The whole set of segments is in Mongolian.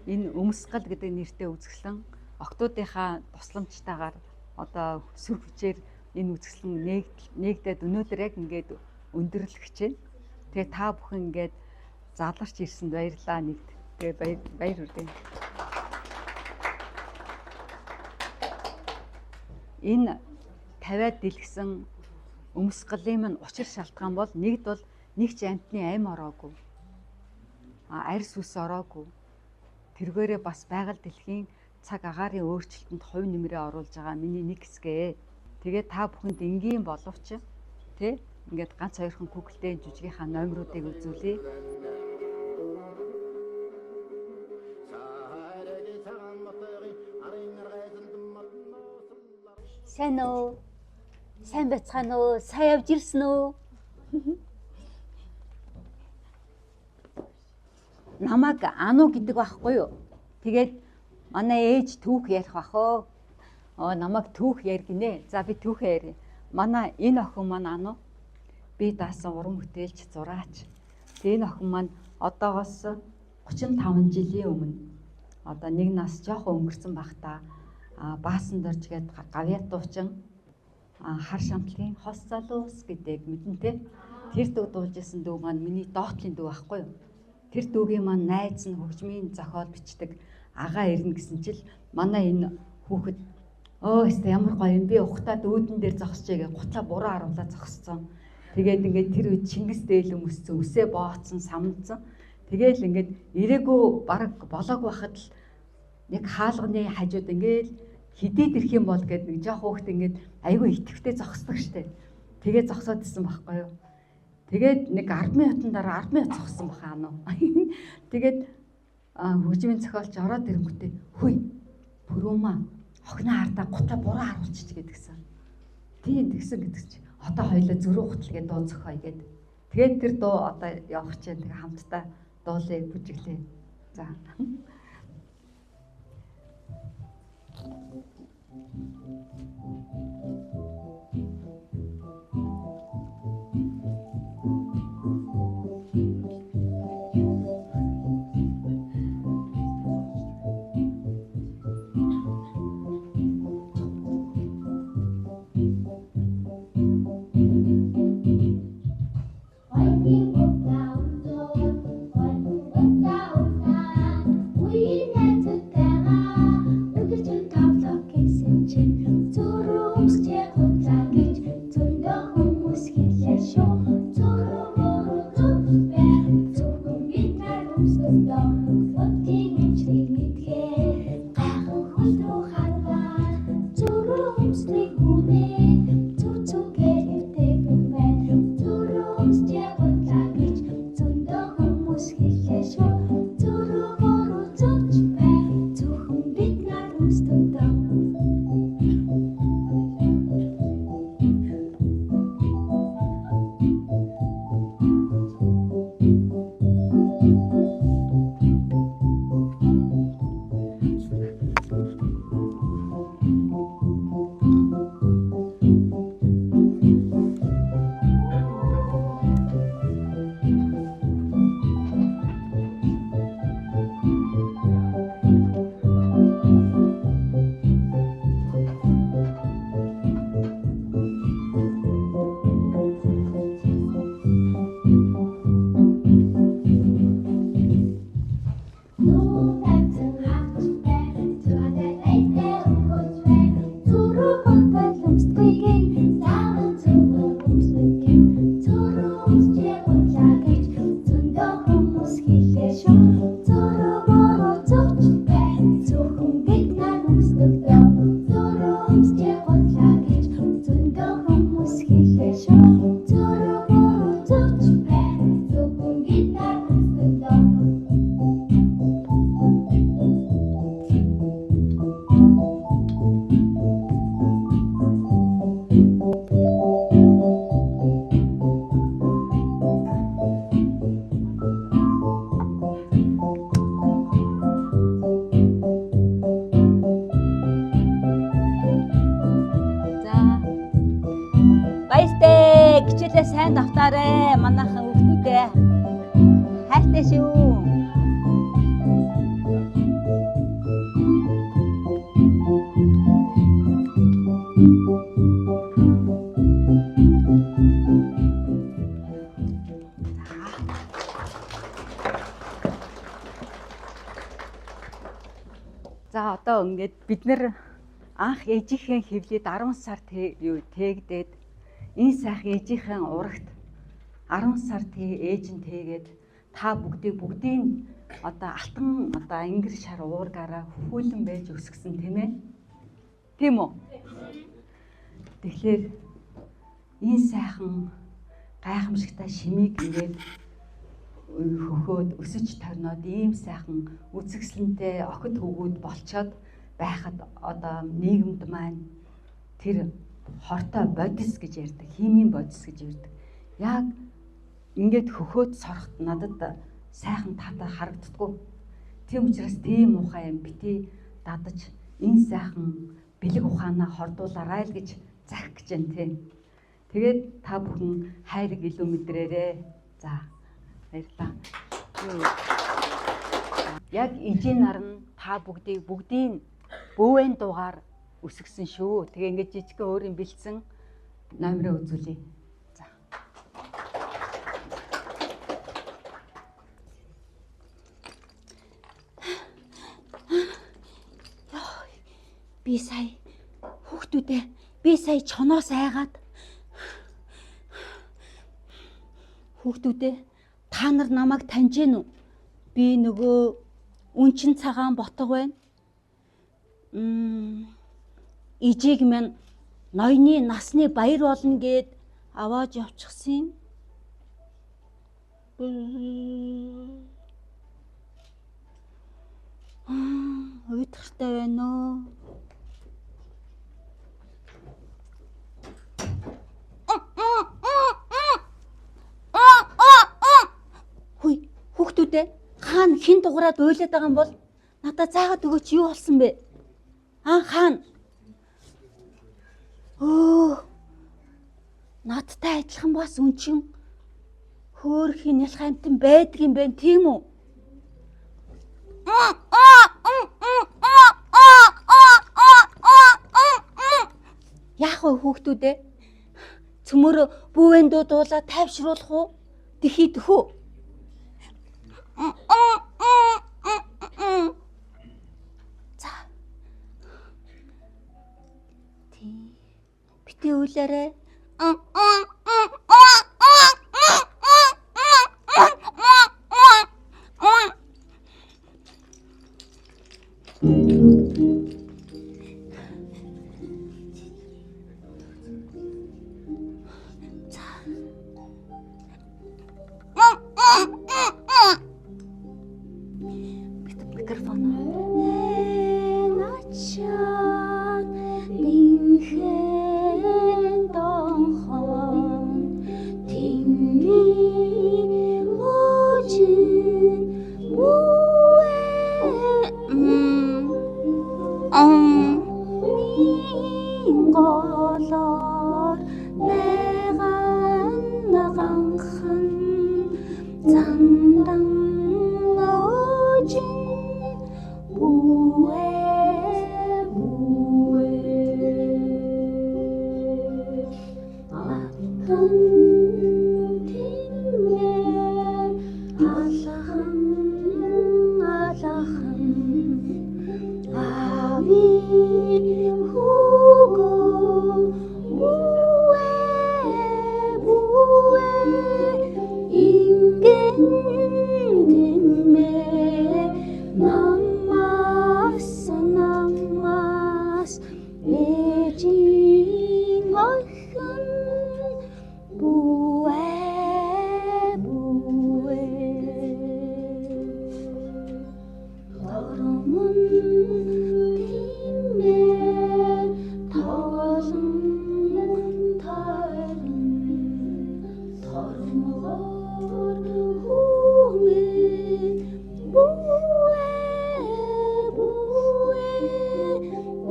Энэ өмсгөл гэдэг нэртэй үзэсгэлэн октоодынхаа тусламжтайгаар одоо сүр хүчээр энэ үзэсгэлэн нээгдээд өнөөдөр яг ингээд өндөрлөгч байна. Тэгээ та бүхэн ингээд заларч ирсэнд баярлалаа нэгт. Тэгээ баяр хүргэе. Энэ тавиад дэлгсэн өмсгөлийн маань учир шалтгаан бол нэгд бол нэг ч амтны ам ороогүй. Арьс үс ороогүй. Тэргээрээ бас байгаль дэлхийн цаг агаарын өөрчлөлтөнд хувь нэмрээ оруулж байгаа миний нэг хэсгээ. Тэгээ та бүхэнд энгийн боловч тий ингээд ганц хоёрхан Google-тэй жүжигийнхаа номеруудыг үзүүлье. Сайн уу? Сайн байцгаана уу? Сайн явж ирсэн үү? Намайг Ану гэдэг байхгүй юу? Тэгээд манай ээж түүх ярих бахоо. Намайг түүх яргинэ. За би түүхээ ярив. Манай энэ охин маань Ану. Би даасан уран бүтээлч, зураач. Тэгээ энэ охин маань одоогоос 35 жилийн өмнө одоо нэг нас жоохон өнгөрсөн багтаа Баасан дорж гээд гавьяа дуучин хар шамтлагийн хос залуус гэдэг мэдэнтэй. Тэр дуу дуулж исэн дүү маань миний доотлын дүү байхгүй юу? Тэр дүүгийн маань найз нь хөгжмийн зохиол бичдэг агаа ирнэ гэсэн чил манай энэ хүүхэд өстө ямар гоё юм би ухтаад өөдөн дээр зогсчихъя гэж гутлаа буруу харуулаад зогссон. Тэгээд ингээд тэр үед Чингис дээл өмссөн, үсээ бооцсон, самдсан. Тэгээл ингээд ирээгүй бараг болоог байхад л нэг хаалганы хажууд ингээд хидээд ирэх юм бол гэдэг нэг жоох хүүхэд ингээд айгүй итгэвтэй зогсдог штэ. Тэгээ зогсоод исэн байхгүй юу? Тэгээд нэг 10 минутын дараа 10 минут зогссон баха Ану. Тэгээд хөгжмийн зохиолч ороод ирэнгүүтээ хүй пүрүүмаа охины хардаа гутаа буруу харуулчих гэдгсэн. Тийм тэгсэн гэдэг чи одоо хоёлоо зөрүү гутал гэдэг дуу зохиоё гэд. Тэгээд тэр дуу одоо явах чинь тэгээ хамтдаа дуулыг бүжиглээ. За. We сайн давтаарэ манайхан хүүхдүүдээ. Хайртай шүү. За одоо ингээд бид нэр анх ээжийнхээ хөвлөд 10 сар тээгдээд энэ сайхан ээжийнхээ урагт 10 сар ээж нь тэгээд та бүгдийг одоо алтан одоо ангир шар уургаараа хөхүүлэн байж өсгсөн тийм ээ. Тийм үү? Тэгэхээр энэ сайхан гайхамшигтай шимийг ингээд хөхөөд өсөж торноод ийм сайхан үзэсгэлэнтэй охид хөвгүүд болцоод байхад одоо нийгэмд маань тэр хортой бодис гэж ярьдаг, химийн бодис гэж ярьдаг. Яг ингээд хөхөөд сорохт надад сайхан татаа харагддаггүй. Тийм учраас тийм ухаан юм бити дадаж энэ сайхан бэлэг ухаанаа хордуулаарай л гэж захих гэж байна тийм. Тэгээд та бүхэн хайрыг илүү мэдрээрэй. За баярлалаа. Яг ижийн нар нь та бүгдийн бөвэн дугаар өсгсөн шүү. Тэгээ ингээд жижигхэн өөрийн бэлдсэн номероо үзүүлье. За. Би сая хүүхдүүдээ би сая чоноос айгаад хүүхдүүдээ та нар намайг таньж гэнэ үү? Би нөгөө үнчин цагаан ботго байна. Ижиг минь ноёны насны баяр болно гэд аваад явчихсан. Уйдгартай байна уу? Хүй, хүүхдүүдээ хаана хин дугаараад уйлаад байгаа юм бол надад заагаад өгөөч юу болсон бэ? Хаана? Надтай адилхан бас үнчин хөөрхийн нялх амтан байдаг юм байна тийм үү? Яах вэ хүүхдүүдээ? Цөмөрө бүүвэндөө дуулаад тайвшруулах уу? Тэхийдэх үү? За. Бити үйлээрээ.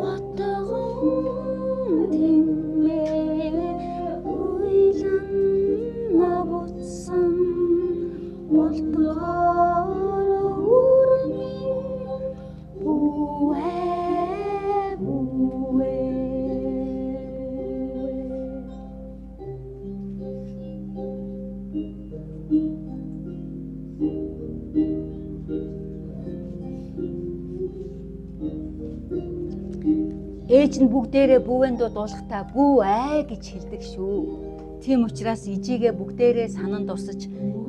What the Ээж нь бүгдээрээ бүүвэн дуулахтаа бүү ай гэж хэлдэг шүү. Тийм учраас ижигээ бүгдээрээ санан дусаж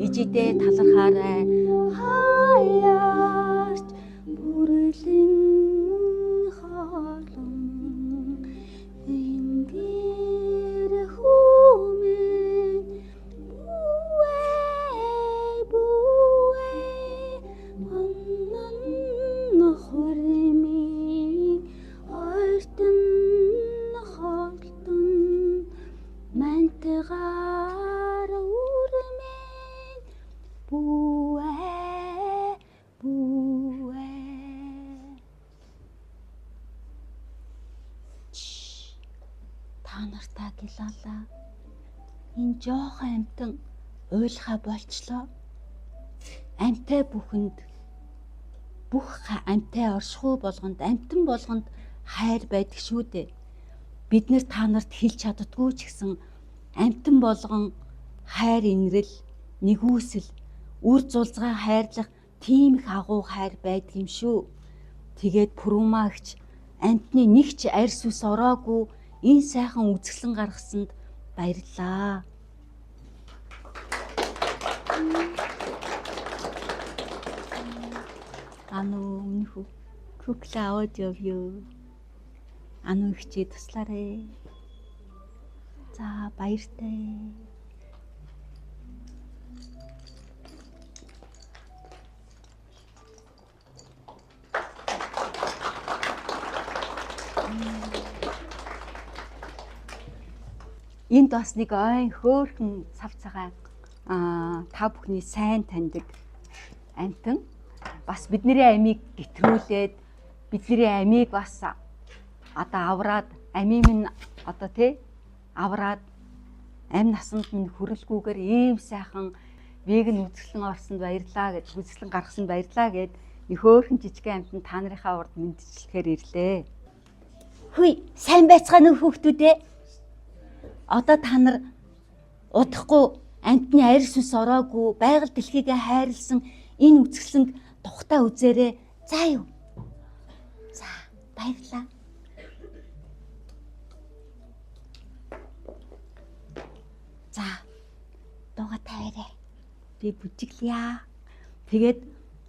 ижидээ талархаарай. Хаяарч бүрлэн хаалан энгэр хүмэн бүүе аннан хормын ойртон хоолтон мантгаар үрмэн бүүе та нартаа гилалаа. Энэ жоохон амтан уйлхаа болчлоо. Амтай бүхэнд бүх амтай оршихуй болгонд амтан болгонд хайр байдаг шүү дээ. Бид нэр та нарт хэлж чаддгүй ч гэсэн амтан болгон хайр инрэл, нэгүсэл, үр зулцгаа хайрлах тийм их агуу хайр байдаг юм шүү. Тэгээд Пүрүмагч амтны нэг ч арьс ус ороогүй энэ сайхан үзэсгэлэн гаргасанд баярлалаа. Нөхөө Кукла аудио юу? Ихчээ туслаарай. За баяртай. Энд бас нэг ой хөөрхөн цав цагаан та бүхний сайн таньдаг амтан бас бидний амийг гэтрүүлээд бидний амийг бас одоо авраад амийн минь одоо авраад амь насанд минь хүрэлгүйгээр ийм сайхан веган үзэсгэлэн орсонд баярлаа гэж үзэсгэлэн гаргасанд баярлаа гэд нэг хөөрхөн жижигхэн амтан та нарынхаа урд мэдчилэхээр ирлээ. Хүй сайн байцгаана уу хүүхдүүдээ. Одоо та нар удахгүй амтны арьс ус ороогүй байгаль дэлхийгээ хайрлсан энэ үзэсгэлэнд тухтаа үзээрэй. За юу. За баярлалаа. За дууга таарай. Би бүжиглэе. Тэгээд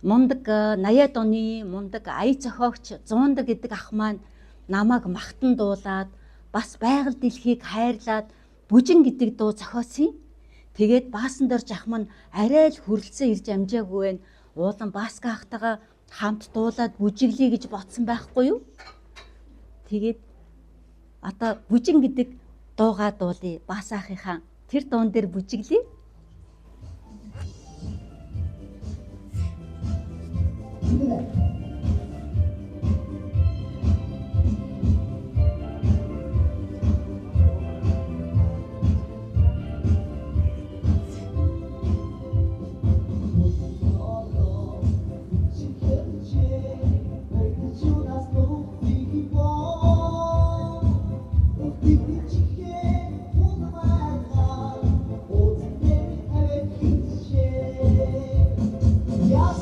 мундаг 80-аад оны мундаг ая зохиогч 100 гэдэг ах маань намайг махтан дуулаад бас байгаль дэлхийг хайрлаад бүжин гэдэг дуу зохиосон. Тэгээд баасан дорж ах маань арай л хүрлцэн ирж амжаагүй байна. Уулан Баска ахтайгаа хамт дуулаад бүжиглэе гэж ботсон байхгүй юу? Тэгээд одоо бүжин гэдэг дуугаа дуулъя. Бас ахынхаа тэр дуун дээр бүжиглэе. Я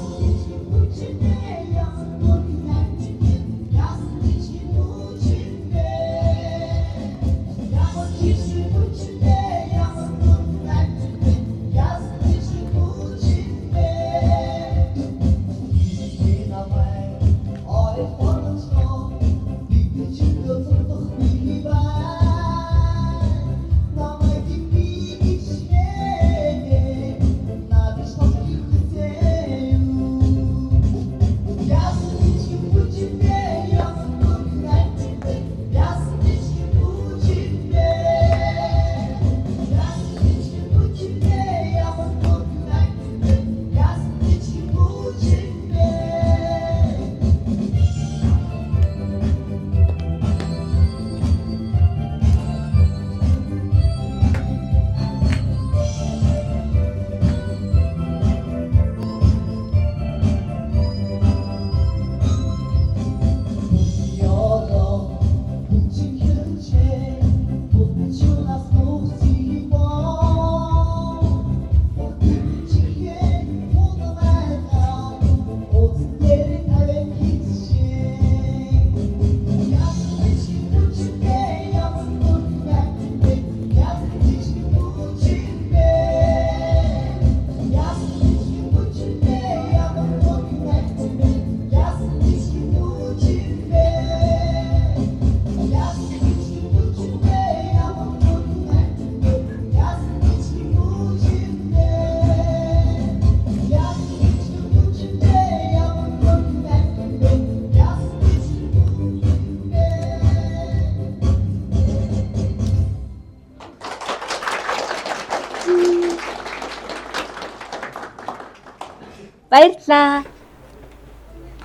Баярлалаа.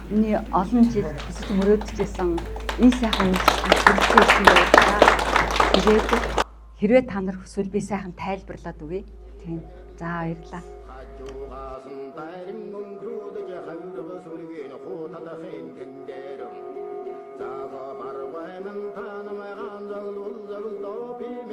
Миний олон жил хүсэж мөрөөдчихсэн энэ сайхан үйлчлэлсэн байлаа. Тэгээд хэрвээ та нар хүсвэл би сайхан тайлбарлаад өгье. Тийм. За баярлалаа. Zaga barwayman tanama ganjal ulzal dopi